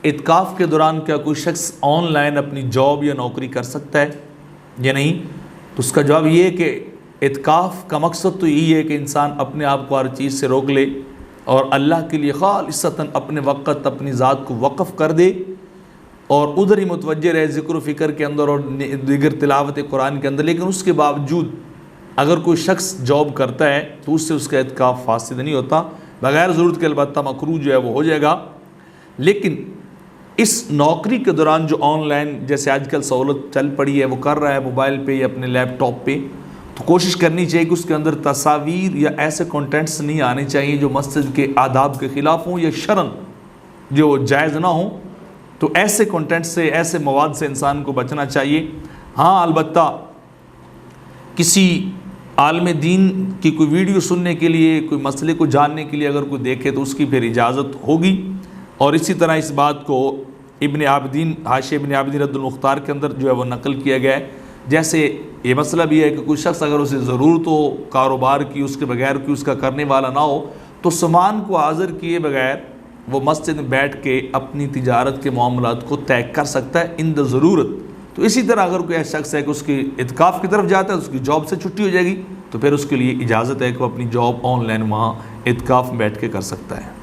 اعتکاف کے دوران کیا کوئی شخص آن لائن اپنی جاب یا نوکری کر سکتا ہے یا نہیں؟ تو اس کا جواب یہ ہے کہ اعتکاف کا مقصد تو یہی ہے کہ انسان اپنے آپ کو ہر چیز سے روک لے اور اللہ کے لیے خالصتاً اپنے وقت اپنی ذات کو وقف کر دے اور ادھر ہی متوجہ رہے ذکر و فکر کے اندر اور دیگر تلاوت قرآن کے اندر۔ لیکن اس کے باوجود اگر کوئی شخص جاب کرتا ہے تو اس سے اس کا اعتکاف فاسد نہیں ہوتا، بغیر ضرورت کے البتہ مکروہ جو ہے وہ ہو جائے گا۔ لیکن اس نوکری کے دوران جو آن لائن جیسے آج کل سہولت چل پڑی ہے وہ کر رہا ہے موبائل پہ یا اپنے لیپ ٹاپ پہ، تو کوشش کرنی چاہیے کہ اس کے اندر تصاویر یا ایسے کنٹینٹس نہیں آنے چاہیے جو مسجد کے آداب کے خلاف ہوں یا شرعاً جو جائز نہ ہوں۔ تو ایسے کنٹینٹ سے، ایسے مواد سے انسان کو بچنا چاہیے۔ ہاں البتہ کسی عالم دین کی کوئی ویڈیو سننے کے لیے، کوئی مسئلے کو جاننے کے لیے اگر کوئی دیکھے تو اس کی پھر اجازت ہوگی۔ اور اسی طرح اس بات کو ابن عابدین حاشیہ ابن عابدین رد المختار کے اندر جو ہے وہ نقل کیا گیا ہے۔ جیسے یہ مسئلہ بھی ہے کہ کوئی شخص اگر اسے ضرورت ہو کاروبار کی، اس کے بغیر کوئی اس کا کرنے والا نہ ہو، تو سامان کو حاضر کیے بغیر وہ مسجد میں بیٹھ کے اپنی تجارت کے معاملات کو طے کر سکتا ہے عند ضرورت۔ تو اسی طرح اگر کوئی ایسا شخص ہے کہ اس کی اعتکاف کی طرف جاتا ہے، اس کی جاب سے چھٹی ہو جائے گی، تو پھر اس کے لیے اجازت ہے کہ وہ اپنی جاب آن لائن وہاں اعتکاف میں بیٹھ کے کر سکتا ہے۔